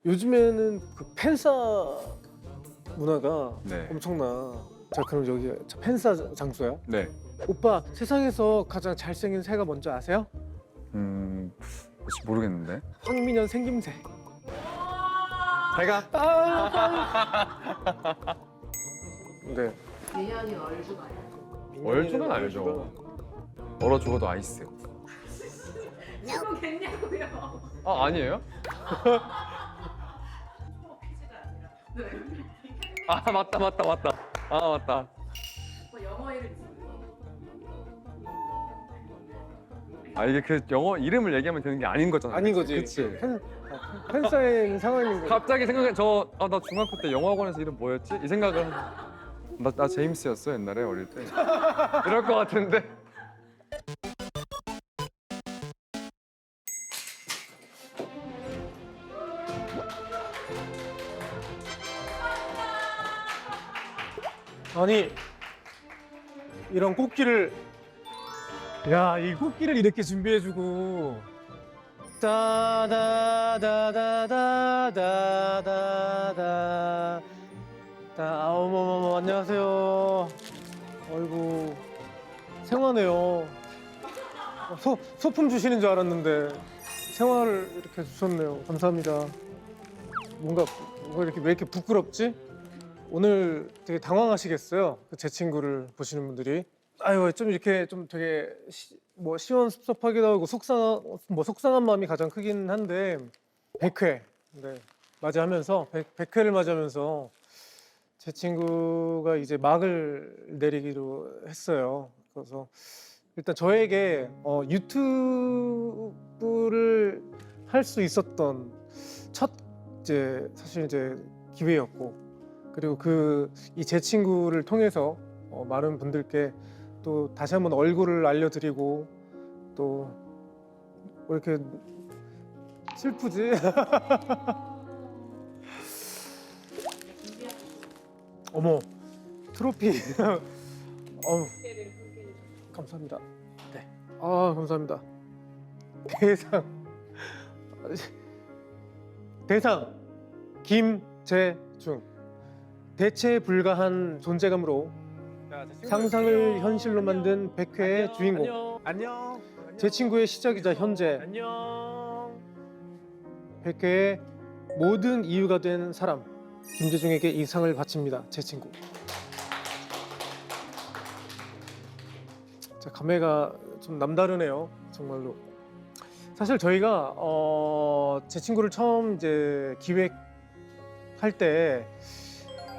요즘에는 그 팬싸 문화가 네. 엄청나. 자, 그럼 여기 팬싸 장소야? 네. 오빠, 세상에서 가장 잘생긴 새가 뭔지 아세요? 혹시 모르겠는데. 황민현 생김새. 제가 네. 민현이 얼죽아요. 얼죽은 알죠. 얼어 죽어도 아이스. 그거겠냐고요. 아 아니에요? 퀴즈가 아니라. 네. 아 맞다. 아 맞다. 뭐 영어 이름 있어요. 아 이게 그 영어 이름을 얘기하면 되는 게 아닌 거잖아. 아닌 거지. 그치. 팬싸인 상황인 거지. 갑자기 생각해 나 중학교 때 영어학원에서 이름 뭐였지? 이 생각을 나 제임스였어 옛날에 어릴 때. 이럴 것 같은데. 아니, 이런 꽃길을, 야, 이 꽃길을 이렇게 준비해주고 따다다다다다다다 어머머머, 안녕하세요. 아이고, 생화네요. 소품 주시는 줄 알았는데 생화를 이렇게 주셨네요. 감사합니다. 뭔가 이렇게 왜 이렇게 부끄럽지? 오늘 되게 당황하시겠어요. 제 친구를 보시는 분들이. 아유, 좀 이렇게 좀 되게 시원섭섭하기도 하고 속상한 마음이 가장 크긴 한데 100회 네, 맞이하면서 100회를 맞이하면서 제 친구가 이제 막을 내리기로 했어요. 그래서 일단 저에게 유튜브를 할 수 있었던 첫 사실 이제 기회였고, 그리고 이 제 친구를 통해서 많은 분들께 또 다시 한번 얼굴을 알려드리고, 또 왜 이렇게 슬프지? 어머, 트로피. 어우, 감사합니다. 네, 감사합니다. 대상 김재중. 대체 불가한 존재감으로 상상을 현실로 만든 100회의 주인공. 안녕. 제 친구의 시작이자 현재 안녕. 100회의 모든 이유가 된 사람, 김재중에게 이 상을 바칩니다. 제 친구. 자, 감회가 좀 남다르네요. 정말로. 사실 저희가 제 친구를 처음 이제 기획할 때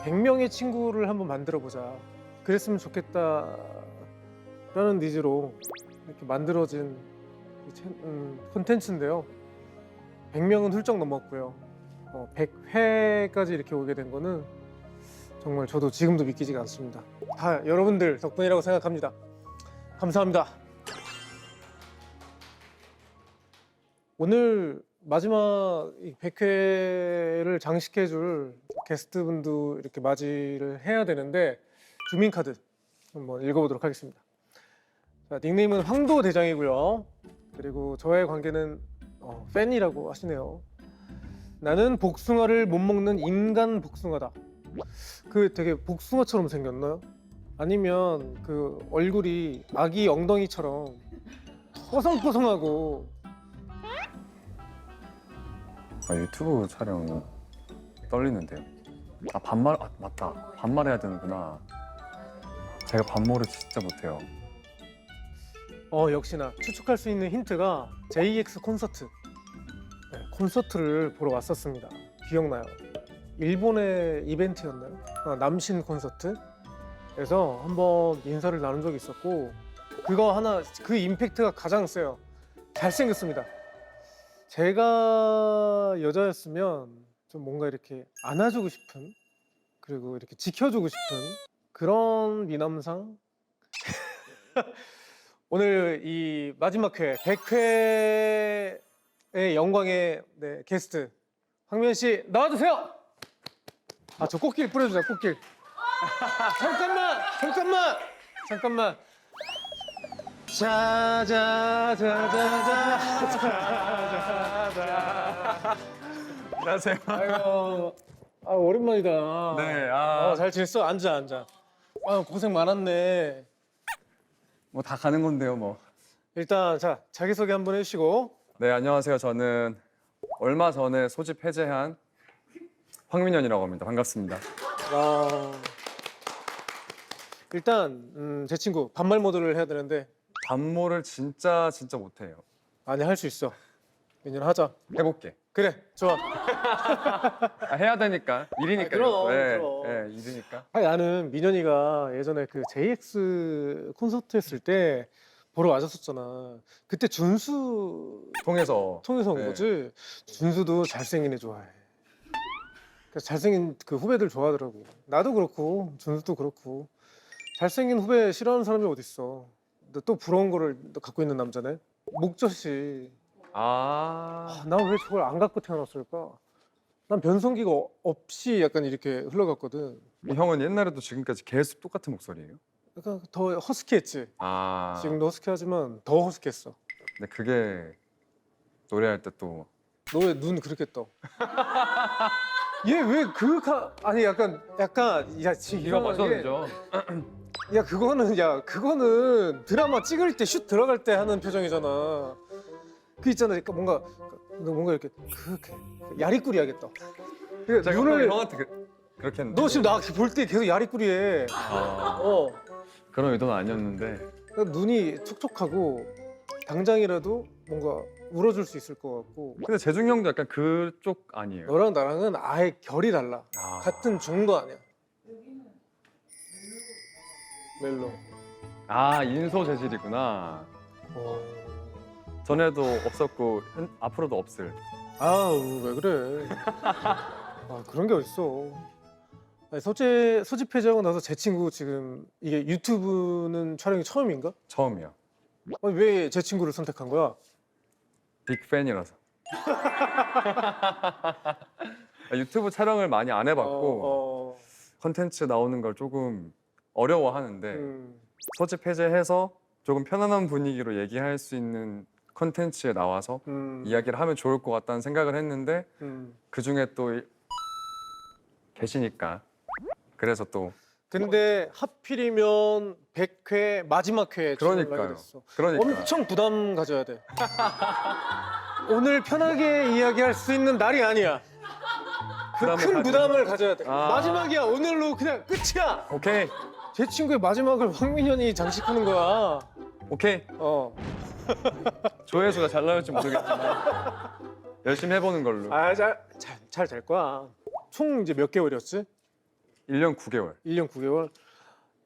100명의 친구를 한번 만들어 보자. 그랬으면 좋겠다라는 니즈로 이렇게 만들어진 콘텐츠인데요. 100명은 훌쩍 넘었고요. 100회까지 이렇게 오게 된 거는 정말 저도 지금도 믿기지가 않습니다. 다 여러분들 덕분이라고 생각합니다. 감사합니다. 오늘 마지막 100회를 장식해줄 게스트분도 이렇게 맞이를 해야 되는데, 주민카드 한번 읽어보도록 하겠습니다. 자, 닉네임은 황도대장이고요. 그리고 저의 관계는 팬이라고 하시네요. 나는 복숭아를 못 먹는 인간 복숭아다. 그 되게 복숭아처럼 생겼나요? 아니면 그 얼굴이 아기 엉덩이처럼 뽀송뽀송하고. 유튜브 촬영 떨리는데요. 맞다. 반말해야 되는구나. 제가 반말을 진짜 못해요. 역시나 추측할 수 있는 힌트가 JX 콘서트. 네, 콘서트를 보러 왔었습니다. 기억나요? 일본의 이벤트였나요? 남신 콘서트? 그래서 한번 인사를 나눈 적이 있었고, 그 임팩트가 가장 세요. 잘생겼습니다. 제가 여자였으면 좀 뭔가 이렇게 안아주고 싶은, 그리고 이렇게 지켜주고 싶은 그런 미남상. 오늘 이 마지막 회 100회의 영광의 게스트 황미연 씨 나와주세요. 저 꽃길 뿌려주자. 꽃길. 잠깐만. 자자자자자. 안녕하세요. 아이고, 아 오랜만이다. 네, 잘 지냈어? 앉아. 아 고생 많았네. 뭐 다 가는 건데요, 뭐. 일단 자 자기소개 한번 해주시고. 네, 안녕하세요. 저는 얼마 전에 소집 해제한 황민현이라고 합니다. 반갑습니다. 아, 일단 제 친구 반말 모드를 해야 되는데 반모를 진짜 못해요. 아니 할 수 있어. 민현 하자. 해볼게. 그래 좋아. 해야 되니까 일이니까. 그럼, 네, 그럼. 네, 일이니까. 아니 나는 민현이가 예전에 그 JX 콘서트 했을 때 보러 와줬었잖아. 그때 준수 통해서 통해서 온 네. 거지. 준수도 잘생긴 애 좋아해. 그래서 잘생긴 그 후배들 좋아하더라고. 나도 그렇고 준수도 그렇고 잘생긴 후배 싫어하는 사람이 어딨어. 너 또 부러운 거를 너 갖고 있는 남자네. 목젖이. 난 왜 저걸 안 갖고 태어났을까? 난 변성기가 없이 약간 이렇게 흘러갔거든. 이 형은 옛날에도 지금까지 계속 똑같은 목소리예요? 약간 더 허스키했지. 지금도 허스키하지만 더 허스키했어. 근데 그게 노래할 때 또 너 왜 눈 그렇게 떠? 얘 왜 아니 약간 야 지금 이거 이상하게 맞춰야죠. 그거는 드라마 찍을 때 슛 들어갈 때 하는 표정이잖아. 그 있잖아. 그러니까 뭔가 이렇게 그렇게 야리꾸리 하겠다. 그러니까 제가 눈을 형한테 그렇게 했는데. 너 지금 나 볼 때 계속 야리꾸리해. 그런 의도는 아니었는데. 그러니까 눈이 촉촉하고 당장이라도 뭔가 울어줄 수 있을 것 같고. 근데 재중 형도 약간 그쪽 아니에요? 너랑 나랑은 아예 결이 달라. 같은 중도 아니야. 멜로. 인소 재질이구나. 전에도 없었고 앞으로도 없을. 아우 왜 그래? 그런 게 어딨어? 아니, 소집 해제하고 나서 제 친구 지금 이게 유튜브는 촬영이 처음인가? 처음이야. 아니, 왜 제 친구를 선택한 거야? 빅팬이라서. 유튜브 촬영을 많이 안 해봤고 컨텐츠 나오는 걸 조금 어려워하는데 소집 해제해서 조금 편안한 분위기로 얘기할 수 있는 컨텐츠에 나와서 이야기를 하면 좋을 것 같다는 생각을 했는데 그 중에 또 계시니까 그래서 또 근데 하필이면 100회 마지막 회에 출연을 하게 그러니까요. 됐어. 그러니까 엄청 부담 가져야 돼. 오늘 편하게 이야기할 수 있는 날이 아니야. 그 부담을 큰 가지고. 부담을 가져야 돼. 아. 마지막이야. 오늘로 그냥 끝이야. 오케이 제 친구의 마지막을 황민현이 장식하는 거야. 오케이 조회수가 잘 나올지 모르겠지만 열심히 해보는 걸로. 잘 될 거야. 총 이제 몇 개월이었지? 1년 9개월. 1년 9개월.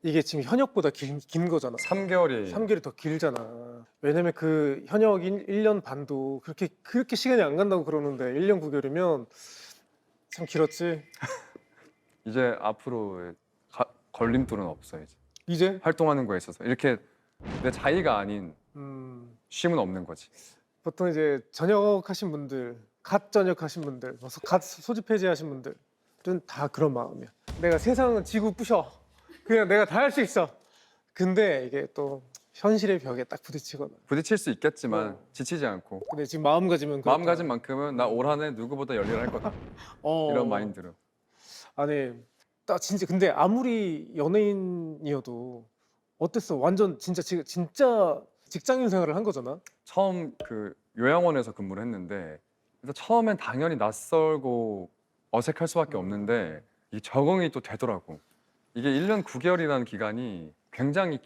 이게 지금 현역보다 긴 거잖아. 3개월이 3개월이 더 길잖아. 왜냐면 그 현역 1년 반도 그렇게 시간이 안 간다고 그러는데 1년 9개월이면 참 길었지. 이제 앞으로 걸림돌은 없어 이제. 이제 활동하는 거에 있어서 이렇게 내 자의가 아닌 쉼은 없는 거지. 보통 이제 전역하신 분들, 갓 전역하신 분들, 갓 소집 해제하신 분들은 다 그런 마음이야. 내가 세상은 지구 부셔. 그냥 내가 다 할 수 있어. 근데 이게 또 현실의 벽에 딱 부딪히거나. 부딪힐 수 있겠지만 지치지 않고 근데 지금 마음가짐은 마음가짐 만큼은 나 올 한해 누구보다 열일할 거다 이런 마인드로. 아니 나 진짜 근데 아무리 연예인이어도 어땠어? 완전 진짜 직장인 생활을 한 거잖아. 처음 그 요양원에서 근무를 했는데 일단 처음엔 당연히 낯설고 어색할 수밖에 없는데 이 적응이 또 되더라고. 이게 1년 9개월이라는 기간이 굉장히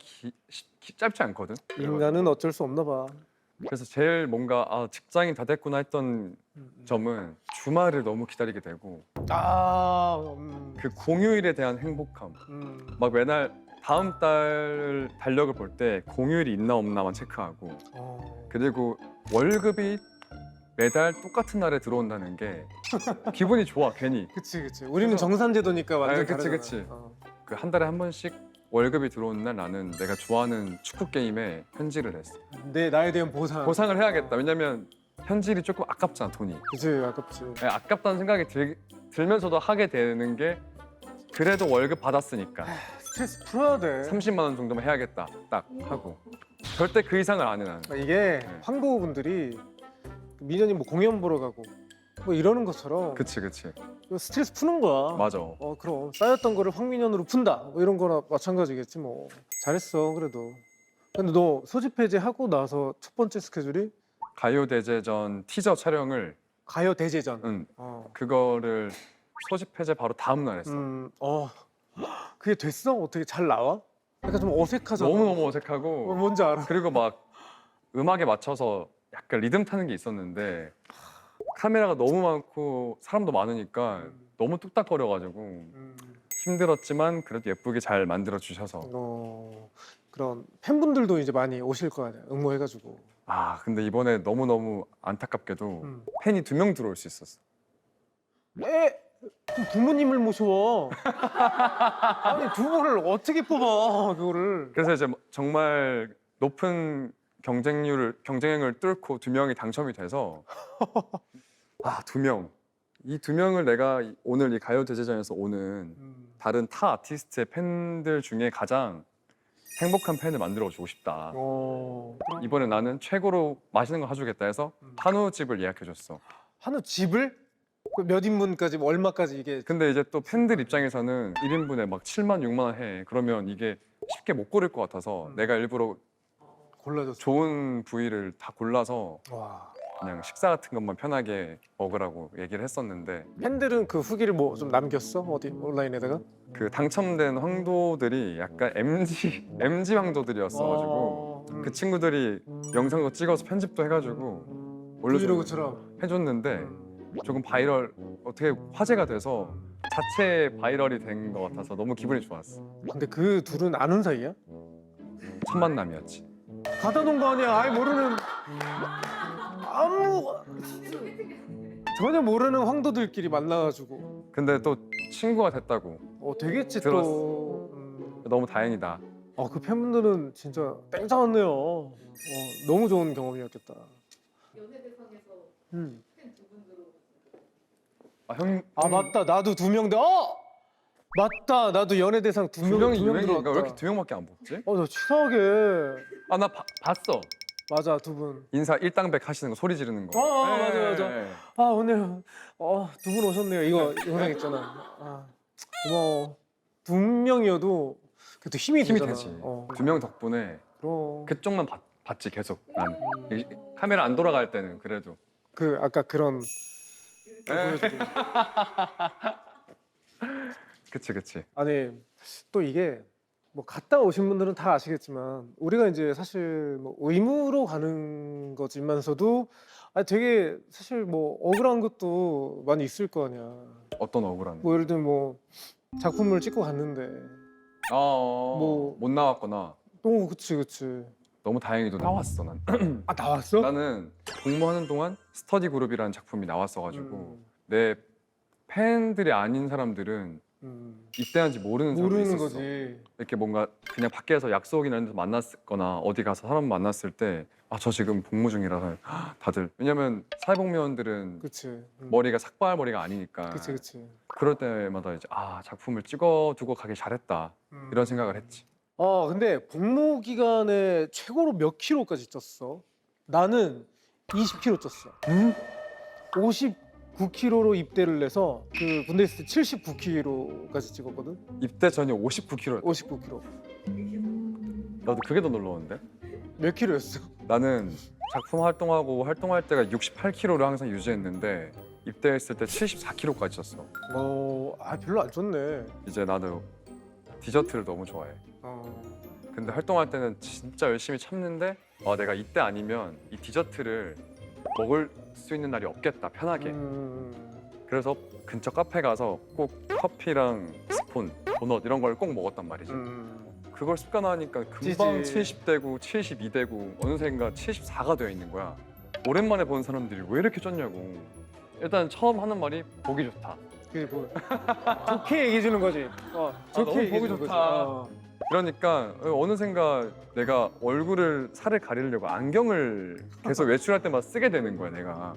짧지 않거든. 인간은 어쩔 수 없나 봐. 그래서 제일 뭔가 직장인 다 됐구나 했던 점은 주말을 너무 기다리게 되고 그 공휴일에 대한 행복함. 막 매날 다음 달 달력을 볼 때 공휴일이 있나 없나만 체크하고 그리고 월급이 매달 똑같은 날에 들어온다는 게 기분이 좋아 괜히. 그치. 우리는 정산제도니까 완전 그치, 다르잖아. 그치. 그 한 달에 한 번씩 월급이 들어오는 날 나는 내가 좋아하는 축구 게임에 현질을 했어. 나에 대한 보상을 해야겠다. 왜냐면 현질이 조금 아깝잖아 돈이. 그치 아깝지. 아깝다는 생각이 들면서도 하게 되는 게 그래도 월급 받았으니까 스트레스 풀어야 돼. 30만 원 정도만 해야겠다 딱 하고 절대 그 이상을 안 해 나는. 이게 황보분들이 민현이 뭐 공연 보러 가고 뭐 이러는 것처럼 그치 그치. 스트레스 푸는 거야. 맞아. 그럼 쌓였던 거를 황민현으로 푼다. 뭐 이런 거나 마찬가지겠지 뭐. 잘했어 그래도. 근데 너 소집 해제하고 나서 첫 번째 스케줄이 가요대제전 티저 촬영을 가요 대제전. 응, 어. 그거를 소집 해제 바로 다음 날 했어. 그게 됐어? 어떻게 잘 나와? 약간 좀 어색하잖아. 너무너무 어색하고 뭔지 알아. 그리고 막 음악에 맞춰서 약간 리듬 타는 게 있었는데 카메라가 너무 많고 사람도 많으니까 너무 뚝딱거려가지고 힘들었지만 그래도 예쁘게 잘 만들어 주셔서 그런 팬분들도 이제 많이 오실 거 아니야. 응모해가지고. 아 근데 이번에 너무너무 안타깝게도 팬이 2명 들어올 수 있었어. 그럼 부모님을 모셔. 아니 두 분을 어떻게 뽑아 그거를. 그래서 이제 정말 높은 경쟁력을 뚫고 2명이 당첨이 돼서 아 2명. 이 2명을 내가 오늘 이 가요대제전에서 오는 다른 타 아티스트의 팬들 중에 가장 행복한 팬을 만들어주고 싶다. 이번에 나는 최고로 맛있는 거 사주겠다 해서 한우집을 예약해줬어. 한우 집을? 몇 인분까지 뭐 얼마까지 이게? 근데 이제 또 팬들 입장에서는 1인분에 막 7만 6만 원 해. 그러면 이게 쉽게 못 고를 것 같아서 내가 일부러 골라줬어. 좋은 부위를 다 골라서 와. 그냥 식사 같은 것만 편하게 먹으라고 얘기를 했었는데 팬들은 그 후기를 뭐 좀 남겼어? 어디 온라인에다가? 그 당첨된 황도들이 약간 MG 황도들이었어가지고 그 친구들이 영상도 찍어서 편집도 해가지고 브이로그처럼 해줬는데 조금 바이럴 어떻게 화제가 돼서 자체 바이럴이 된 것 같아서 너무 기분이 좋았어. 근데 그 둘은 아는 사이야? 첫 만남이었지. 가다 놓은 거 아니야? 아예 모르는 아무 전혀 모르는 황도들끼리 만나가지고 근데 또 친구가 됐다고. 되겠지 들었어. 또. 너무 다행이다. 그 팬분들은 진짜 땡 잡았네요. 너무 좋은 경험이었겠다. 연예대상에서 음. 팬 두 분 들어오고 아, 형, 맞다 나도 2명 돼. 맞다 나도 연예대상 두 2명 명이 2명 유행인가? 들어왔다. 왜 이렇게 2명밖에 안 뽑지? 나 치사하게. 아, 나 봤어. 맞아 2분. 인사 일당백 하시는 거 소리 지르는 거. 맞아. 네. 오늘 2분 오셨네요. 이거 영상 있잖아. 고마워. 2명이어도 그래도 힘이 되잖아. 되지. 2명 덕분에 그럼. 그쪽만 봤지 계속. 난 카메라 안 돌아갈 때는 그래도. 아까 그런 보여주고. 그치. 아니 또 이게 뭐 갔다 오신 분들은 다 아시겠지만 우리가 이제 사실 뭐 의무로 가는 거지만서도 되게 사실 뭐 억울한 것도 많이 있을 거 아니야. 어떤 억울한? 뭐 예를 들면 뭐 작품을 찍고 갔는데 뭐- 못 나왔거나. 그치. 너무 다행히도 나왔어 난. 나왔어? 나는 공모하는 동안 스터디 그룹이라는 작품이 나왔어가지고 음. 내 팬들이 아닌 사람들은 입대한지 모르는 사람도 모르는 있었어. 거지. 이렇게 뭔가 그냥 밖에서 약속이나 이런 데서 만났거나 어디 가서 사람 만났을 때 저 지금 복무 중이라서 다들 왜냐면 사회복무원들은 그치. 머리가 삭발 머리가 아니니까 그치. 그럴 때마다 이제 작품을 찍어두고 가길 잘했다 이런 생각을 했지. 근데 복무 기간에 최고로 몇 킬로까지 쪘어? 나는 20킬로 쪘어. 59킬로로 입대를 해서 그 군대 있을 때 79킬로까지 찍었거든. 입대 전에 59kg. 59킬로. 나도 그게 더 놀라웠는데. 몇 킬로였어? 나는 작품 활동하고 활동할 때가 68kg를 항상 유지했는데 입대했을 때 74kg까지 쪘어. 별로 안 쪘네. 이제 나도 디저트를 너무 좋아해. 근데 활동할 때는 진짜 열심히 참는데 내가 이때 아니면 이 디저트를 먹을 수 있는 날이 없겠다 편하게. 그래서 근처 카페 가서 꼭 커피랑 스푼, 도넛 이런 걸 꼭 먹었단 말이지. 그걸 습관화하니까 금방 찌지. 70대고 72대고 어느샌가 74가 되어 있는 거야. 오랜만에 본 사람들이 왜 이렇게 쪘냐고. 일단 처음 하는 말이 보기 좋다. 그게 뭐 좋게 얘기해 주는 거지. 좋게 너무 얘기해 보기 주는 좋다. 거지. 그러니까 어느샌가 내가 살을 가리려고 안경을 계속 외출할 때마다 쓰게 되는 거야 내가.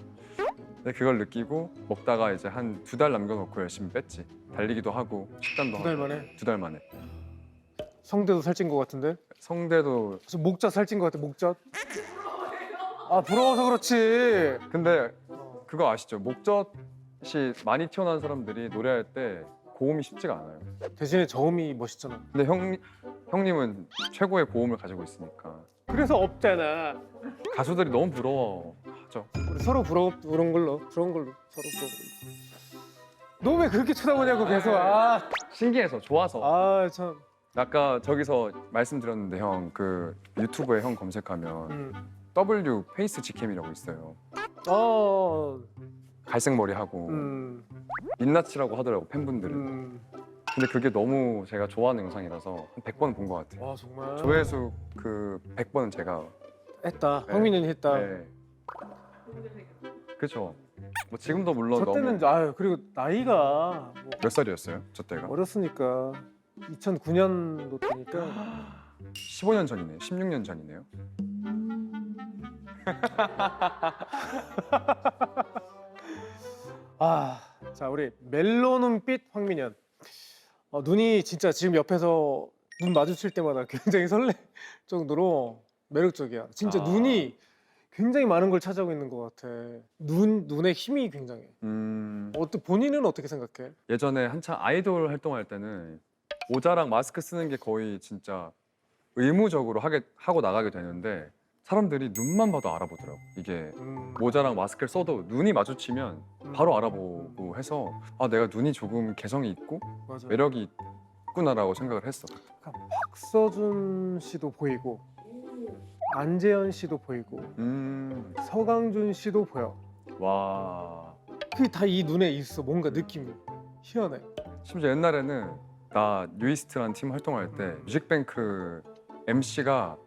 근데 그걸 느끼고 먹다가 이제 한 2달 남겨놓고 열심히 뺐지. 달리기도 하고 식단도 하고. 2달 만에? 2달 만에. 성대도 살찐 것 같은데? 성대도. 무슨 목젖 살찐 것 같아. 목젖? 부러워서 그렇지. 근데 그거 아시죠? 목젖이 많이 튀어나온 사람들이 노래할 때 고음이 쉽지가 않아요. 대신에 저음이 멋있잖아. 근데 형님은 최고의 고음을 가지고 있으니까 그래서 없잖아. 가수들이 너무 부러워하죠. 우리 서로 부러운 걸로 서로 부러운 걸로. 너 왜 그렇게 쳐다보냐고 계속. 신기해서 좋아서. 참. 아까 저기서 말씀드렸는데 형 그 유튜브에 형 검색하면 W 페이스 지캠이라고 있어요. 갈색 머리 하고 민낯이라고 하더라고 팬분들은. 근데 그게 너무 제가 좋아하는 영상이라서 한 100번 본 것 같아요. 정말. 조회수 그 100번은 제가 했다. 네. 황민현이 했다. 네. 그렇죠. 뭐 지금도 물론 저 때는 너무 그리고 나이가 뭐 몇 살이었어요? 저 때가? 어렸으니까 2009년도 때니까 15년 전이네요. 16년 전이네요. 자 우리 멜로 눈빛 황민현. 눈이 진짜 지금 옆에서 눈 마주칠 때마다 굉장히 설렐 정도로 매력적이야. 진짜 눈이 굉장히 많은 걸 차지하고 있는 것 같아. 눈의 힘이 굉장해. 본인은 어떻게 생각해? 예전에 한창 아이돌 활동할 때는 모자랑 마스크 쓰는 게 거의 진짜 의무적으로 하고 나가게 되는데 사람들이 눈만 봐도 알아보더라고. 이게 모자랑 마스크를 써도 눈이 마주치면 바로 알아보고 해서 내가 눈이 조금 개성이 있고 맞아. 매력이 있구나라고 생각을 했어. 박서준 씨도 보이고 안재현 씨도 보이고 서강준 씨도 보여. 와. 그게 다 이 눈에 있어. 뭔가 느낌이 희한해. 심지어 옛날에는 나 뉴이스트라는 팀 활동할 때 뮤직뱅크 MC가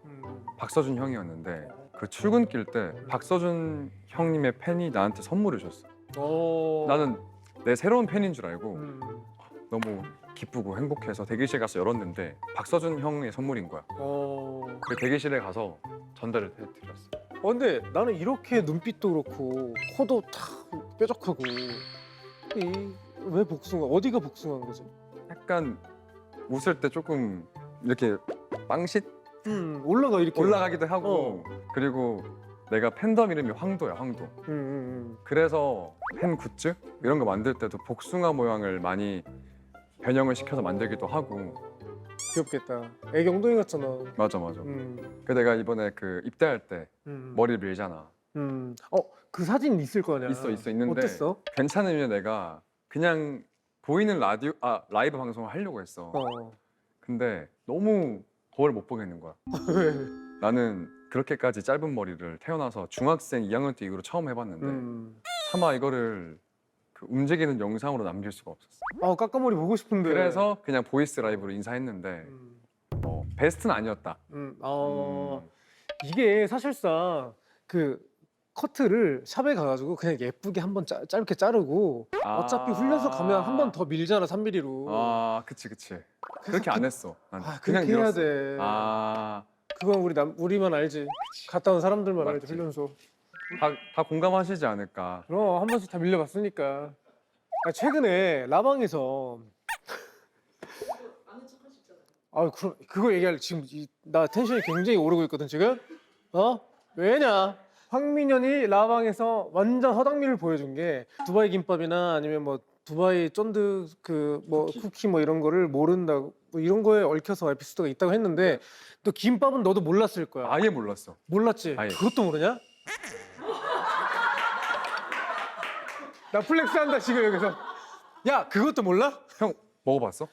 박서준 형이었는데 그 출근길 때 박서준 형님의 팬이 나한테 선물을 줬어. 나는 내 새로운 팬인 줄 알고 너무 기쁘고 행복해서 대기실 가서 열었는데 박서준 형의 선물인 거야. 그 대기실에 가서 전달을 해드렸어. 근데 나는 이렇게 눈빛도 그렇고 코도 탁 뾰족하고 왜 복숭아? 어디가 복숭아인 거지? 약간 웃을 때 조금 이렇게 빵쉿 올라가 이렇게 올라가기도 하고 그리고 내가 팬덤 이름이 황도야. 황도. 그래서 팬 굿즈 이런 거 만들 때도 복숭아 모양을 많이 변형을 시켜서 만들기도 하고. 귀엽겠다. 애기 엉덩이 같잖아. 맞아. 그 내가 이번에 그 입대할 때 머리를 밀잖아. 그 사진 있을 거 아니야. 있어 있는데 어땠어? 괜찮으면 내가 그냥 보이는 라이브 방송을 하려고 했어. 근데 너무 거울 못 보겠는 거야. 왜? 나는 그렇게까지 짧은 머리를 태어나서 중학생 2학년 때 이후로 처음 해봤는데 차마 이거를 그 움직이는 영상으로 남길 수가 없었어. 까까머리 보고 싶은데. 그래서 그냥 보이스 라이브로 인사했는데 베스트는 아니었다. 이게 사실상 그 커트를 샵에 가가지고 그냥 예쁘게 한번 짧게 자르고 어차피 흘려서 가면 한 번 더 밀잖아 3mm로. 그치. 그렇게 안 했어. 난 그냥 그냥 해야 밀었어. 돼. 그건 우리만 알지. 갔다 온 사람들만 알지. 맞지. 훈련소. 다 공감하시지 않을까. 그럼 한 번씩 다 밀려봤으니까. 최근에 라방에서 아는 척 할 수 있잖아요. 그럼 그거 얘기할 지금 나 텐션이 굉장히 오르고 있거든 지금. 왜냐? 황민현이 라방에서 완전 허당미를 보여준 게 두바이 김밥이나 아니면 뭐 두바이 쫀드 쿠키 뭐 이런 거를 모른다고 뭐 이런 거에 얽혀서 에피소드가 있다고 했는데 또 김밥은 너도 몰랐을 거야. 아예 몰랐어. 몰랐지? 아예. 그것도 모르냐? 나 플렉스 한다 지금 여기서. 야 그것도 몰라? 형 먹어봤어?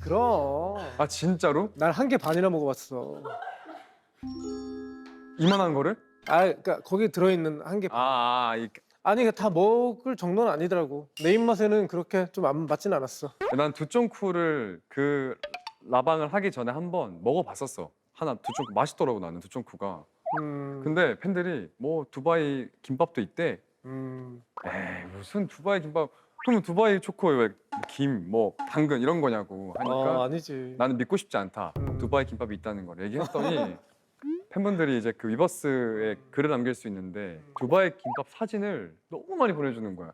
그럼. 진짜로? 난 한 개 반이나 먹어봤어. 이만한 거를? 그러니까 거기 들어있는 한 개. 아니 다 먹을 정도는 아니더라고. 내 입맛에는 그렇게 좀 안 맞진 않았어. 난 두쫑쿠를 그 라방을 하기 전에 한번 먹어봤었어. 두쫑쿠 맛있더라고 나는 두쫑쿠가. 근데 팬들이 뭐 두바이 김밥도 있대. 에이 무슨 두바이 김밥? 그러면 두바이 초코에 왜 김, 뭐 당근 이런 거냐고 하니까 아니지. 나는 믿고 싶지 않다. 두바이 김밥이 있다는 걸 얘기했더니 팬분들이 이제 그 위버스에 글을 남길 수 있는데 두바이 김밥 사진을 너무 많이 보내주는 거야.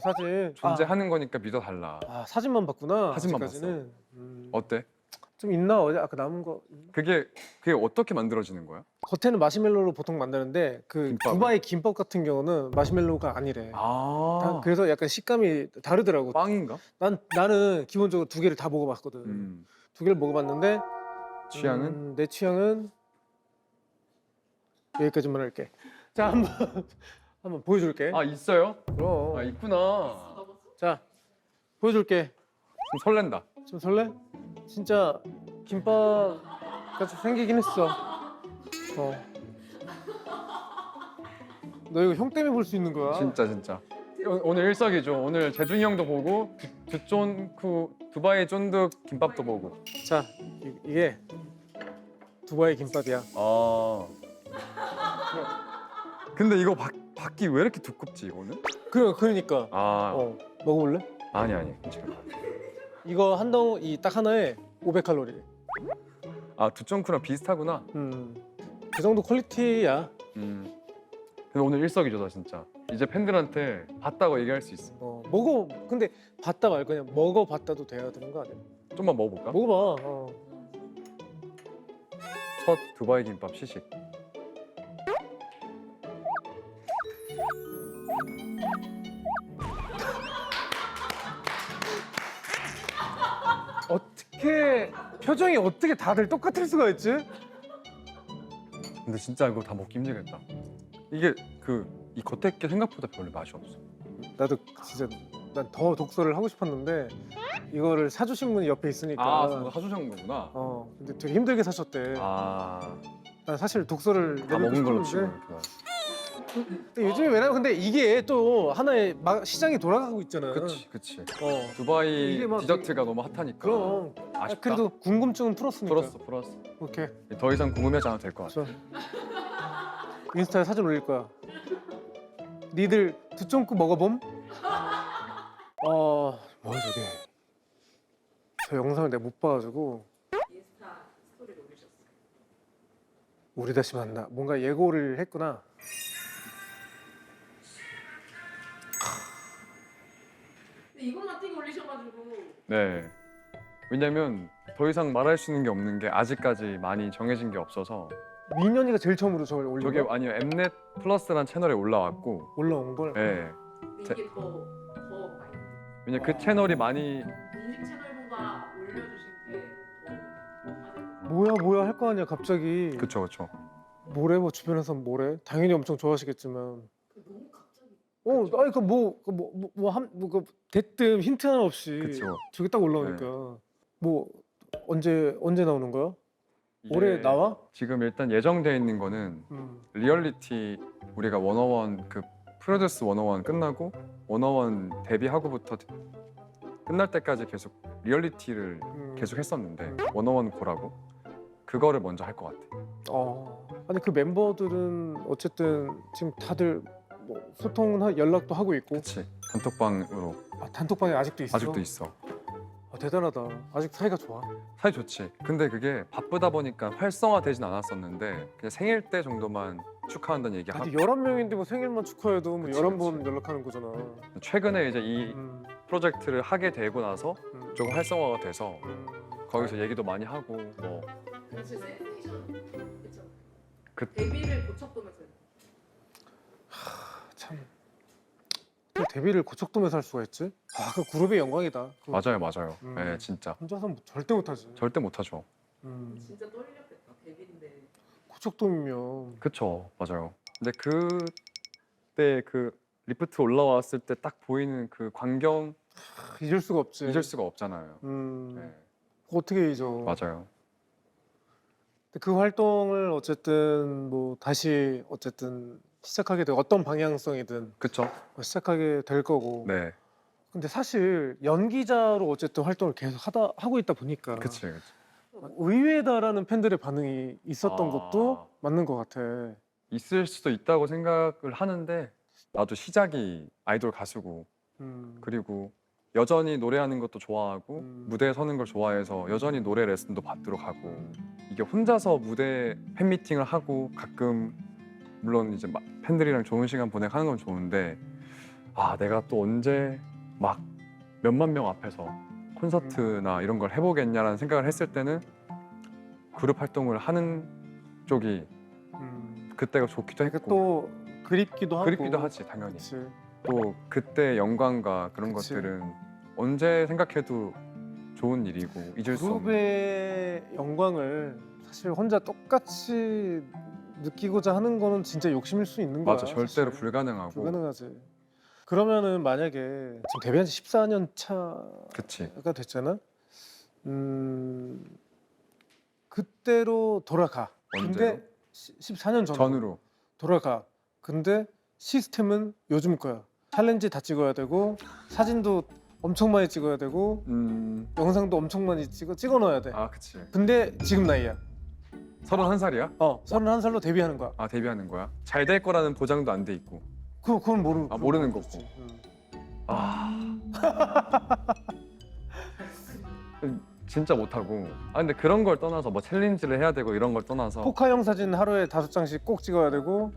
사진. 존재하는 거니까 믿어달라. 사진만 봤구나. 사진만 아직까지는. 어때? 좀 있나? 어제 아까 남은 거 그게 어떻게 만들어지는 거야? 겉에는 마시멜로로 보통 만드는데 그 김밥을? 두바이 김밥 같은 경우는 마시멜로가 아니래. 아, 그래서 약간 식감이 다르더라고. 빵인가? 나는 기본적으로 두 개를 다 먹어봤거든. 두 개를 먹어봤는데 취향은? 내 취향은 여기까지만 할게. 자 한번 한번 보여줄게. 아, 있어요? 그럼. 아, 있구나. 넘었어? 자 보여줄게. 좀 설렌다. 좀 설레? 진짜 김밥 같이 생기긴 했어. 너 이거 형 때문에 볼 수 있는 거야. 진짜. 오늘 일석이조. 오늘 재중이 형도 보고 두바이 쫀득 김밥도 보고. 자 이게 두바이 김밥이야. 아. 근데 이거 밖이 왜 이렇게 두껍지 이거는? 그러니까. 아, 먹어볼래? 아니. 괜찮아. 이거 한 덩 이 딱 하나에 500칼로리. 아, 두쫑크랑 비슷하구나. 그 정도 퀄리티야. 근데 오늘 일석이조다 진짜. 이제 팬들한테 봤다고 얘기할 수 있어. 먹어. 근데 봤다 말 그냥 먹어봤다도 돼야 되는 거 아니야? 좀만 먹어볼까? 먹어봐. 첫 두바이 김밥 시식. 어떻게 표정이 어떻게 다들 똑같을 수가 있지? 근데 진짜 이거 다 먹기 힘들겠다. 이게 이 겉에 게 생각보다 별로 맛이 없어. 나도 진짜 난 더 독서를 하고 싶었는데 이거를 사주신 분이 옆에 있으니까. 아, 누가 사주신 거구나. 근데 되게 힘들게 사셨대. 아, 난 사실 독서를 다 내밀고 먹은 걸로 치고 싶었는데. 이렇게. 근데 요즘에 왜냐면 근데 이게 또 하나의 시장이 돌아가고 있잖아. 그치. 어. 두바이 이게 막 디저트가 너무 핫하니까. 그럼. 아쉽다. 그래도 궁금증은 풀었으니까. 풀었어. 오케이. 더 이상 궁금해하지 않아도 될 것 같아. 좋아. 인스타에 사진 올릴 거야. 니들 두쫑크 먹어봄? 뭐야 저게? 저 영상을 내가 못 봐가지고 인스타 스토리를 올리셨어요. 우리 다시 만나. 뭔가 예고를 했구나. 근데 이것만 띄고 올리셔가지고 네. 왜냐면 더 이상 말할 수 있는 게 없는 게 아직까지 많이 정해진 게 없어서. 민현이가 제일 처음으로 저걸 올린 저게 거야? 아니요, 엠넷 플러스라는 채널에 올라왔고. 올라온 걸? 네. 근데 이게 더 많이 왜냐 그 채널이 많이 공식 채널보다 올려주신 게더 뭐야 할 거 아니야 갑자기. 그쵸. 뭐래 뭐 주변에서 뭐래? 당연히 엄청 좋아하시겠지만. 너무 갑자기 아니 그 대뜸 힌트 하나 없이 그쵸. 저게 딱 올라오니까 뭐 언제 나오는 거야? 올해 이게 나와? 지금 일단 예정돼 있는 거는 리얼리티 우리가 101 프로듀스 101 끝나고 101 데뷔하고부터 끝날 때까지 계속 리얼리티를 계속 했었는데 101 고라고 그거를 먼저 할 것 같아. 아니 그 멤버들은 어쨌든 지금 다들 뭐 소통은 연락도 하고 있고. 그치. 단톡방으로 단톡방에 아직도 있어? 아직도 있어. 대단하다. 아직 사이가 좋아. 사이 좋지. 근데 그게 바쁘다 보니까 활성화되진 않았었는데 그냥 생일 때 정도만 축하한다는 얘기하고. 아니 11명인데 뭐 생일만 축하해도 뭐 그치, 11번 연락하는 거잖아. 최근에 이제 이 음, 프로젝트를 하게 되고 나서 음, 조금 활성화가 돼서 음. 거기서 얘기도 많이 하고 뭐 그치 센세이션 그쵸 그- 데뷔를 고척돔에서 참. 또 데뷔를 고척돔에서 할 수가 있지? 그 그룹의 영광이다. 맞아요. 음. 네, 진짜 혼자서 절대 못하지. 절대 못하죠. 진짜 떨렸겠다 데뷔인데 고척돔이면 그쵸, 맞아요. 근데 그때 그 리프트 올라왔을 때 딱 보이는 그 광경 잊을 수가 없지. 잊을 수가 없잖아요. 네. 네, 어떻게 잊어? 맞아요. 근데 그 활동을 어쨌든 뭐 다시 어쨌든 시작하게 되고 어떤 방향성이든 그쵸? 시작하게 될 거고. 네, 근데 사실 연기자로 어쨌든 활동을 계속 하고 있다 보니까 그치. 의외다라는 팬들의 반응이 있었던 아. 것도 맞는 것 같아. 있을 수도 있다고 생각을 하는데 나도 시작이 아이돌 가수고 그리고 여전히 노래하는 것도 좋아하고 무대에 서는 걸 좋아해서 여전히 노래 레슨도 받으러 가고 이게 혼자서 무대 팬미팅을 하고 가끔 물론 이제 팬들이랑 좋은 시간 보내고 하는 건 좋은데 내가 또 언제 막 몇만 명 앞에서 콘서트나 이런 걸 해보겠냐라는 생각을 했을 때는 그룹 활동을 하는 쪽이 그때가 좋기도 그러니까 했고 또 그립기도 하고. 그립기도 하지 당연히. 그치. 또 그때 영광과 그런 그치. 것들은 언제 생각해도 좋은 일이고 잊을 수 없는. 그룹의 영광을 사실 혼자 똑같이 느끼고자 하는 거는 진짜 욕심일 수 있는 거야. 맞아, 절대로 사실. 불가능하고. 불가능하지. 그러면은 만약에 지금 데뷔한 지 14년 차가 그치. 됐잖아. 그때로 돌아가. 언제로? 근데 14년 전으로. 돌아가. 근데 시스템은 요즘 거야. 챌린지 다 찍어야 되고 사진도 엄청 많이 찍어야 되고 영상도 엄청 많이 찍어 넣어야 돼. 아 그치. 근데 지금 나이야. 31살이야? 31살로 데뷔하는 거야. 아 데뷔하는 거야? 잘 될 거라는 보장도 안 돼 있고. 그건 모르는 아, 모르는 거지. 거고. 아 진짜 못하고. 아 근데 그런 걸 떠나서 뭐 챌린지를 해야 되고 이런 걸 떠나서 포카형 사진 하루에 5장씩 꼭 찍어야 되고.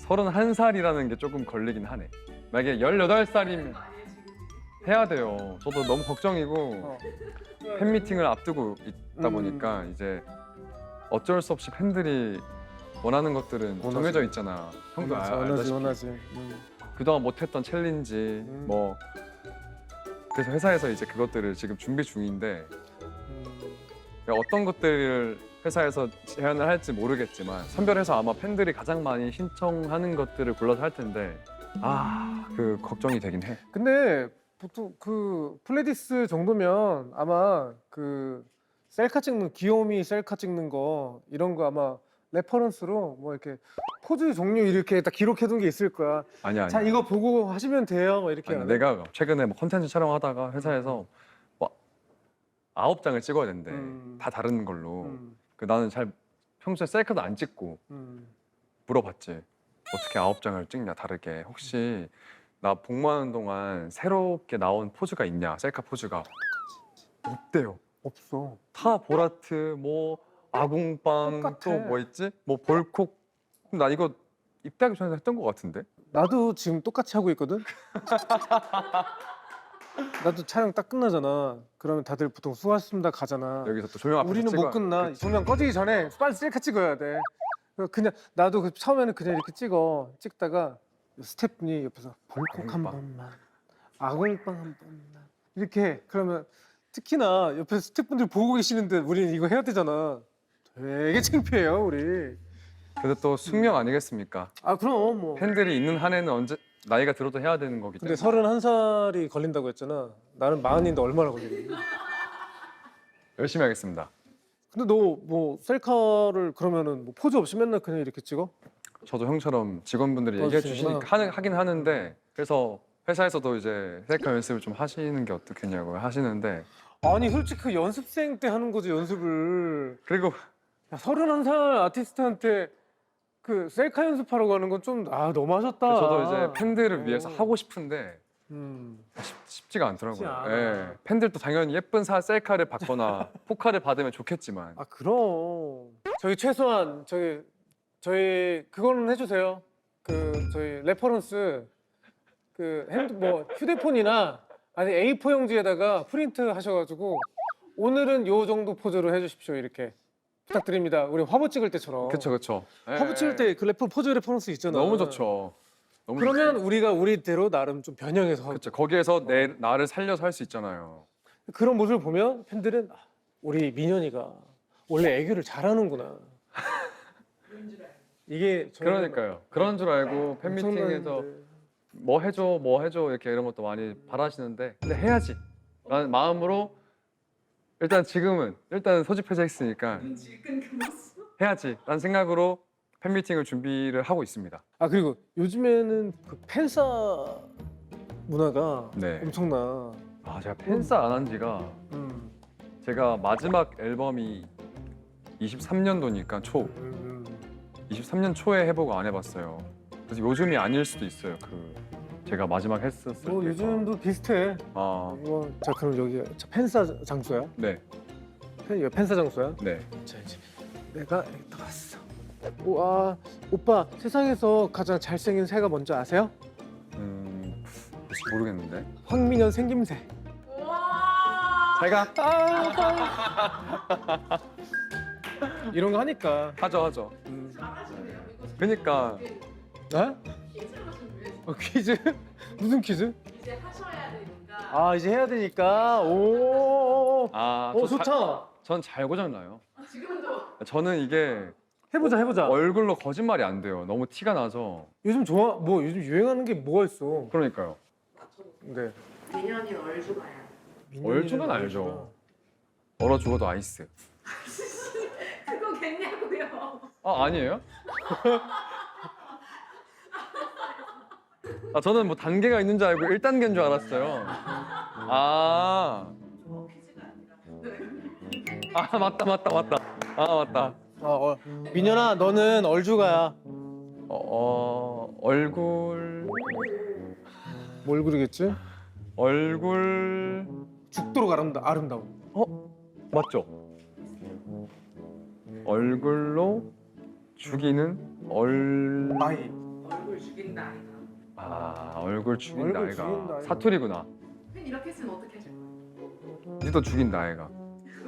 31살이라는 게 조금 걸리긴 하네. 만약에 18살이면 해야 돼요. 저도 너무 걱정이고 팬미팅을 앞두고 있다 보니까 이제 어쩔 수 없이 팬들이 원하는 것들은 원하지. 정해져 있잖아. 형도 알다시피 원하지. 그동안 못했던 챌린지 뭐 그래서 회사에서 이제 그것들을 지금 준비 중인데 어떤 것들을 회사에서 제안을 할지 모르겠지만 선별해서 아마 팬들이 가장 많이 신청하는 것들을 골라서 할 텐데 그 걱정이 되긴 해. 근데 보통 그 플레디스 정도면 아마 그 셀카 찍는 귀요미 셀카 찍는 거 이런 거 아마 레퍼런스로 뭐 이렇게 포즈 종류 이렇게 딱 기록해둔 게 있을 거야. 아니야. 자 이거 보고 하시면 돼요. 뭐 이렇게. 아니, 내가 최근에 뭐 컨텐츠 촬영하다가 회사에서 뭐 9장을 찍어야 된대. 다 다른 걸로. 그 나는 잘 평소에 셀카도 안 찍고 물어봤지. 어떻게 9장을 찍냐 다르게. 혹시 나 복무하는 동안 새롭게 나온 포즈가 있냐? 셀카 포즈가. 없대요. 없어. 다 보라트, 뭐 아궁빵, 똑같아. 또 뭐 있지? 뭐 볼콕. 나 이거 입대하기 전에 했던 것 같은데? 나도 지금 똑같이 하고 있거든. 나도 촬영 딱 끝나잖아. 그러면 다들 보통 수고하셨습니다 가잖아. 여기서 또 조명 앞에서 우리는 찍어야 못 끝나. 그치. 조명 꺼지기 전에 빨리 셀카 찍어야 돼. 그냥 나도 처음에는 그냥 이렇게 찍다가 스태프분이 옆에서 볼콕 한 아궁빵. 번만, 아궁빵 한 번만 이렇게 해. 그러면 특히나 옆에 스태프분들 보고 계시는데 우리는 이거 해야 되잖아. 되게 창피해요 우리. 근데 또 숙명 아니겠습니까? 그럼 뭐. 팬들이 있는 한에는 언제 나이가 들어도 해야 되는 거기 근데 때문에 31살이 걸린다고 했잖아. 나는 40인데 얼마나 걸리니? 열심히 하겠습니다. 근데 너 뭐 셀카를 그러면은 뭐 포즈 없이 맨날 그냥 이렇게 찍어? 저도 형처럼 직원분들이 얘기해 주시구나. 주시니까 하긴 하는데 그래서 회사에서도 이제 셀카 연습을 좀 하시는 게 어떻겠냐고 하시는데 아니 솔직히 그 연습생 때 하는 거지 연습을. 그리고 야, 31살 아티스트한테 그 셀카 연습하라고 하는 건 좀 너무하셨다. 저도 이제 팬들을 위해서 하고 싶은데 음. 쉽지가 않더라고요. 쉽지 않아. 예. 팬들도 당연히 예쁜 셀카를 받거나 포카를 받으면 좋겠지만 그럼 저희 최소한 저희 그거는 해주세요. 그 저희 레퍼런스 그 휴대폰이나 아니 A4 용지에다가 프린트 하셔가지고 오늘은 요 정도 포즈로 해주십시오 이렇게 부탁드립니다. 우리 화보 찍을 때처럼. 그쵸. 화보 찍을 때 그 포즈 레퍼런스 있잖아. 너무 좋죠. 너무 그러면 좋죠. 우리가 우리대로 나름 좀 변형해서 하고. 그쵸. 거기에서 나를 살려서 할 수 있잖아요. 그런 모습을 보면 팬들은 우리 민현이가 원래 애교를 잘하는구나. 그런 줄 알고. 이게 그러니까요. 그런 줄 알고 팬미팅에서 뭐 해줘 이렇게 이런 것도 많이 바라시는데 근데 해야지 라는 마음으로 일단 지금은 일단 소집해져 있으니까 지금 끊겼어. 해야지 라는 생각으로 팬미팅을 준비를 하고 있습니다. 그리고 요즘에는 그 팬싸 문화가 네. 엄청나. 제가 팬싸 안 한 지가 제가 마지막 앨범이 23년도니까 23년 초에 해보고 안 해봤어요. 그래서 요즘이 아닐 수도 있어요. 제가 마지막 했었을 때. 요즘도 비슷해. 자 그럼 여기 팬싸 장소야? 네. 여기 팬싸 장소야? 네. 자 이제 내가 여기 딱 왔어. 오빠 세상에서 가장 잘생긴 새가 뭔지 아세요? 모르겠는데. 황민현 생김새. 와. 잘 가. 이런 거 하니까. 하죠. 잘하시네요. 이거 그러니까 어? 퀴즈로 준비했어요. 퀴즈? 무슨 퀴즈? 이제 하셔야 되니까. 아 이제 해야 되니까. 오. 좋다. 전 잘 고장나요. 지금도 저는 이게 해보자. 얼굴로 거짓말이 안 돼요. 너무 티가 나서. 요즘 요즘 유행하는 게 뭐가 있어? 그러니까요. 네. 민현이 얼주가야. 얼죽은 알죠. 얼어 죽어도 아이스. 그거 겠냐고요? 아 아니에요? 아 저는 뭐 단계가 있는 줄 알고 1단계인 줄 알았어요. 아. 퀴즈가 아니라. 아 맞다. 아 맞다. 민현아, 너는 얼주가야. 얼굴 뭘 그리겠지? 얼굴 죽도록 아름다워. 맞죠? 얼굴로 죽이는 나이. 얼굴 죽인다 아이가. 얼굴 죽인다 얼굴 아이가 죽인다, 아이가. 사투리구나. 팬 이렇게 쓰면 어떻게 하실 거예요? 니도 죽인다 아이가. 오!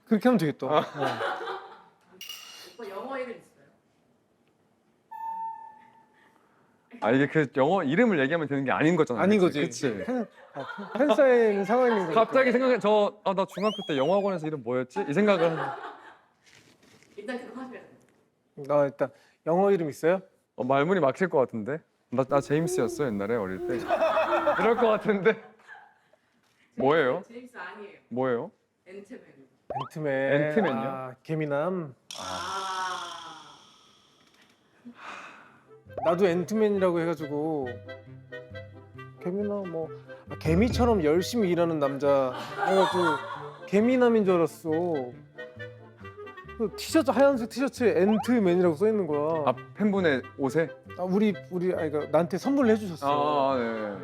그렇게 하면 되겠다. 오빠 영어 이름 있어요? 이게 그 영어 이름을 얘기하면 되는 게 아닌 거잖아. 아닌 거지. 그치? 팬사인 상황인 거. 갑자기 생각해 나 중학교 때 영어학원에서 이름 뭐였지? 이 생각을 일단 그거 하셔야 돼요. 나 일단 영어 이름 있어요? 말문이 막힐 것 같은데. 나 제임스였어 옛날에 어릴 때. 이럴 것 같은데. 뭐예요? 제임스 아니에요. 뭐예요? 앤트맨. 앤트맨요? 개미남. 나도 앤트맨이라고 해가지고 개미남 개미처럼 열심히 일하는 남자 해가지고 개미남인 줄 알았어. 그 티셔츠 하얀색 티셔츠에 앤트맨이라고 써 있는 거야. 팬분의 옷에? 그러니까 나한테 선물을 해주셨어. 네.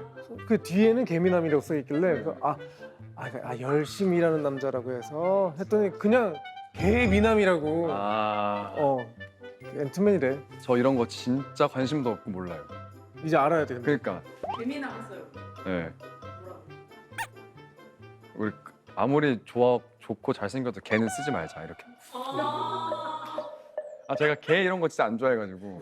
그 뒤에는 개미남이라고 써 있길래 그래서 열심히 일하는 남자라고 해서 했더니 그냥 개미남이라고. 앤트맨이래. 저 이런 거 진짜 관심도 없고 몰라요. 이제 알아야 돼. 그러니까. 개미 나왔어요. 네. 뭐라고? 우리 아무리 좋고 잘생겨도 개는 쓰지 말자 이렇게. 제가 개 이런 거 진짜 안 좋아해가지고.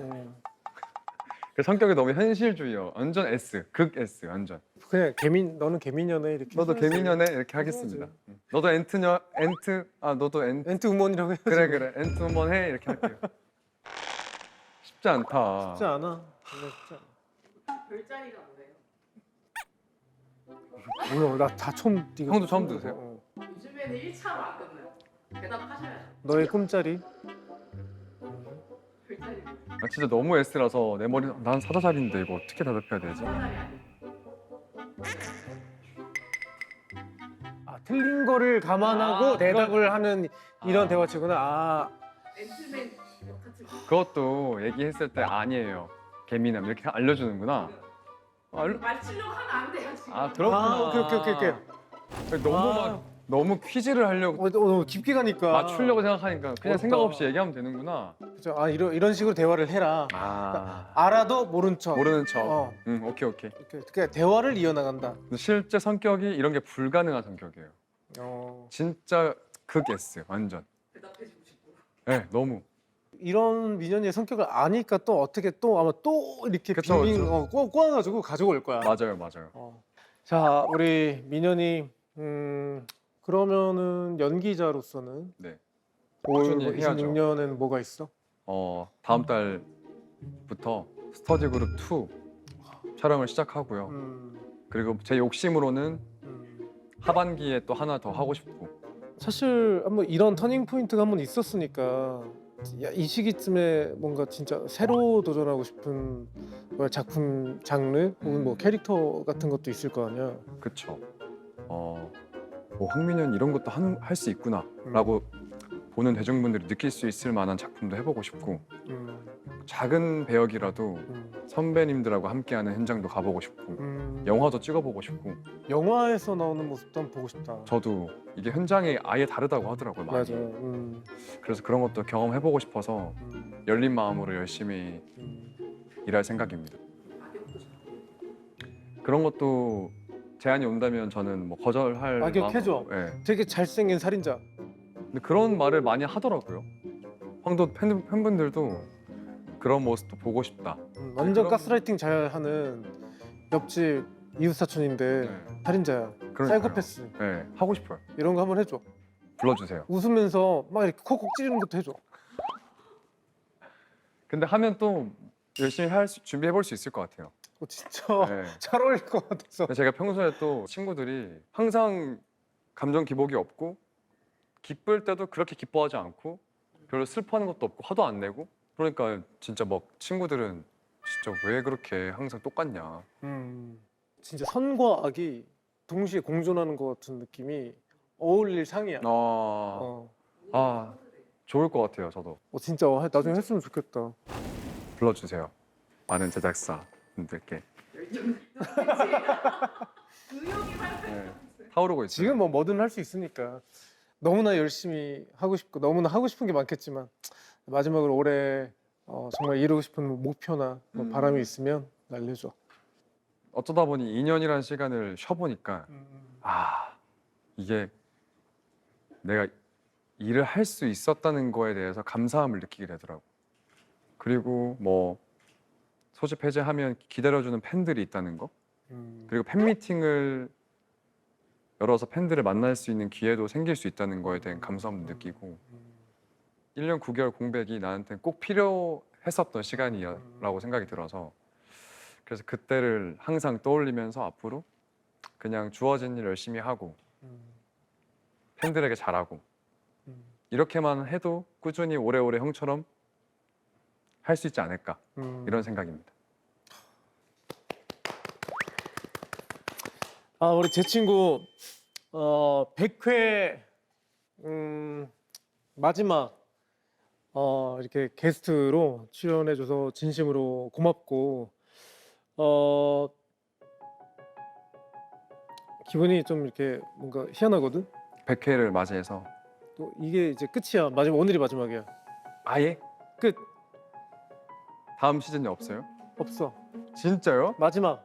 그 성격이 너무 현실주의요. 완전 S, 극 S 완전. 그냥 너는 개미녀네 이렇게. 너도 개미녀네 이렇게 하겠습니다. 너도 너도 앤트우먼이라고 해야지. 그래 엔트우먼 해 이렇게 할게요. 쉽지 않다. 쉽지 않아. 정말 쉽지 않아. 별자리가 뭐예요? 몰라, 나 다 처음. 형도 처음 들으세요? 요즘에는 1차로 안 끝나요. 대답하셔야죠. 너의 꿈자리. 별자리. 진짜 너무 S라서 내 머리 난 사자자리인데 이거 어떻게 대답해야 되지? 별자리 아니에요. 틀린 거를 감안하고 대답을 하는 이런 아. 대화체구나. 앤트맨 같은 거. 그것도 얘기했을 때 아니에요. 개미남 이렇게 알려주는구나. 맞추려고 하면 안 돼요 지금. 그렇구나. 오케이. 너무 퀴즈를 하려고 너무 깊게 가니까. 맞추려고 생각하니까 그냥 어렵다. 생각 없이 얘기하면 되는구나. 그죠. 이런 식으로 대화를 해라. 알아도 모른 척. 모르는 척. 응. 오케이. 그러니까 대화를 이어나간다. 실제 성격이 이런 게 불가능한 성격이에요. 진짜 극 S 완전. 대답해주고 싶고. 네, 너무. 이런 민현이의 성격을 아니까 또 어떻게 또 아마 또 이렇게 그쵸, 빙빙 그쵸. 꼬아가지고 가지고 올 거야. 맞아요. 자, 우리 민현이 그러면은 연기자로서는 네. 올 꾸준히 해야죠. 26년에는 뭐가 있어? 다음 달부터 스터디 그룹 2 촬영을 시작하고요. 그리고 제 욕심으로는 하반기에 또 하나 더 하고 싶고. 사실 한번 이런 터닝 포인트가 한번 있었으니까 이 시기쯤에 뭔가 진짜 새로 도전하고 싶은 작품 장르 혹은 뭐 캐릭터 같은 것도 있을 거 아니야. 그쵸. 황민현 이런 것도 할 수 있구나라고 보는 대중분들이 느낄 수 있을 만한 작품도 해보고 싶고 작은 배역이라도 선배님들하고 함께하는 현장도 가보고 싶고 영화도 찍어보고 싶고. 영화에서 나오는 모습도 한번 보고 싶다. 저도 이게 현장이 아예 다르다고 하더라고요. 많이. 맞아. 그래서 그런 것도 경험해보고 싶어서 열린 마음으로 열심히 일할 생각입니다. 악역도 잘. 그런 것도 제안이 온다면 저는 뭐 거절할 악역해줘. 마음- 예. 되게 잘생긴 살인자. 근데 그런 말을 많이 하더라고요. 황도 팬분들도 그런 모습도 보고 싶다. 완전 그럼- 가스라이팅 잘하는 옆집 이웃 사촌인데 네. 살인자야. 그러니까요. 사이코패스. 네, 하고 싶어요. 이런 거 한번 해줘. 불러주세요. 웃으면서 막 이렇게 콕콕 찌르는 것도 해줘. 근데 하면 또 열심히 준비해 볼 수 있을 것 같아요. 진짜 네. 잘 어울릴 것 같아서. 근데 제가 평소에 또 친구들이 항상 감정 기복이 없고 기쁠 때도 그렇게 기뻐하지 않고 별로 슬퍼하는 것도 없고 화도 안 내고 그러니까 진짜 막 친구들은 진짜 왜 그렇게 항상 똑같냐. 진짜 선과 악이 동시에 공존하는 것 같은 느낌이 어울릴 상이야. 아 좋을 것 같아요. 저도 진짜 나중에 했으면 좋겠다. 불러주세요. 많은 제작사 분들께. 열정. 의욕이 활발. 네. 타오르고 있어요. 지금 뭐든 할 수 있으니까 너무나 열심히 하고 싶고 너무나 하고 싶은 게 많겠지만 마지막으로 올해 정말 이루고 싶은 목표나 뭐 바람이 있으면 알려줘. 어쩌다 보니 2년이라는 시간을 쉬어보니까 아 이게 내가 일을 할 수 있었다는 거에 대해서 감사함을 느끼게 되더라고. 그리고 뭐 소집 해제하면 기다려주는 팬들이 있다는 거. 그리고 팬미팅을 열어서 팬들을 만날 수 있는 기회도 생길 수 있다는 거에 대한 감사함도 느끼고 1년 9개월 공백이 나한테 꼭 필요했었던 시간이라고 생각이 들어서 그래서 그때를 항상 떠올리면서 앞으로 그냥 주어진 일 열심히 하고 팬들에게 잘하고 이렇게만 해도 꾸준히 오래오래 형처럼 할 수 있지 않을까 이런 생각입니다. 우리 제 친구 100회 마지막 이렇게 게스트로 출연해줘서 진심으로 고맙고 기분이 좀 이렇게 뭔가 희한하거든. 100회를 맞이해서 또 이게 이제 끝이야. 마지막 오늘이 마지막이야. 아예 끝. 다음 시즌이 없어요? 없어. 진짜요? 마지막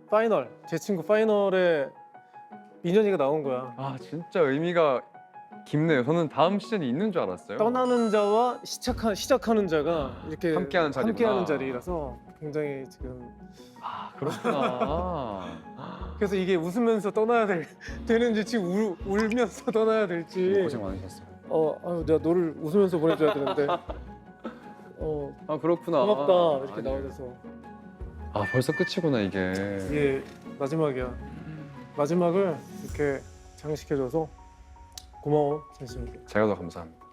파이널. 제 친구 파이널에 민현이가 나온 거야. 아 진짜 의미가 깊네요. 저는 다음 시즌이 있는 줄 알았어요. 떠나는 자와 시작하는 자가 이렇게 함께하는 자리구나. 함께하는 자리라서 굉장히 지금 아 그렇구나. 그래서 이게 웃으면서 떠나야 되는지 지금 울면서 떠나야 될지 고생 많으셨어요. 아유, 내가 너를 웃으면서 보내줘야 되는데 아 그렇구나. 고맙다 이렇게 아니. 나와줘서 아 벌써 끝이구나 이게. 이게 마지막이야. 마지막을 이렇게 장식해줘서 고마워 진심으로. 제가 더 감사합니다.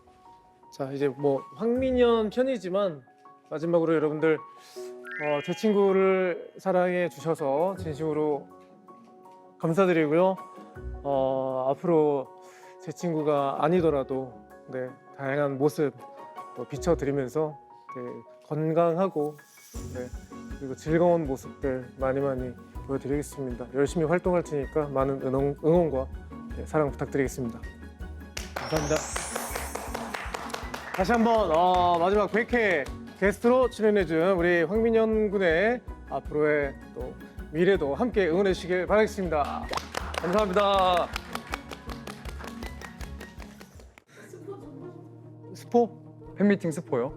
자 이제 뭐 황민현 편이지만 마지막으로 여러분들 제 친구를 사랑해 주셔서 진심으로 감사드리고요. 앞으로 제 친구가 아니더라도 네, 다양한 모습 비춰드리면서 건강하고 네, 그리고 즐거운 모습들 많이 보여드리겠습니다. 열심히 활동할 테니까 많은 응원과 네, 사랑 부탁드리겠습니다. 감사합니다. 다시 한번 마지막 100회 게스트로 출연해준 우리 황민현 군의 앞으로의 또 미래도 함께 응원해 주시길 바라겠습니다. 감사합니다. 스포? 팬미팅 스포요?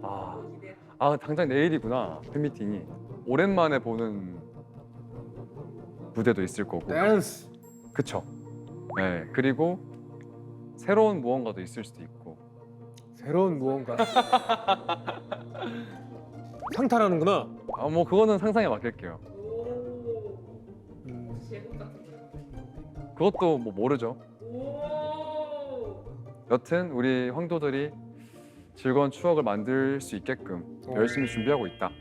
아 당장 내일이구나 팬미팅이. 오랜만에 보는 무대도 있을 거고. 댄스! 그쵸? 네 그리고 새로운 무언가도 있을 수도 있고. 새로운 무언가. 상탈하는구나. 뭐 그거는 상상에 맡길게요. 제목 같은 거. 그것도 뭐 모르죠. 오. 여튼 우리 황도들이 즐거운 추억을 만들 수 있게끔 열심히 준비하고 있다.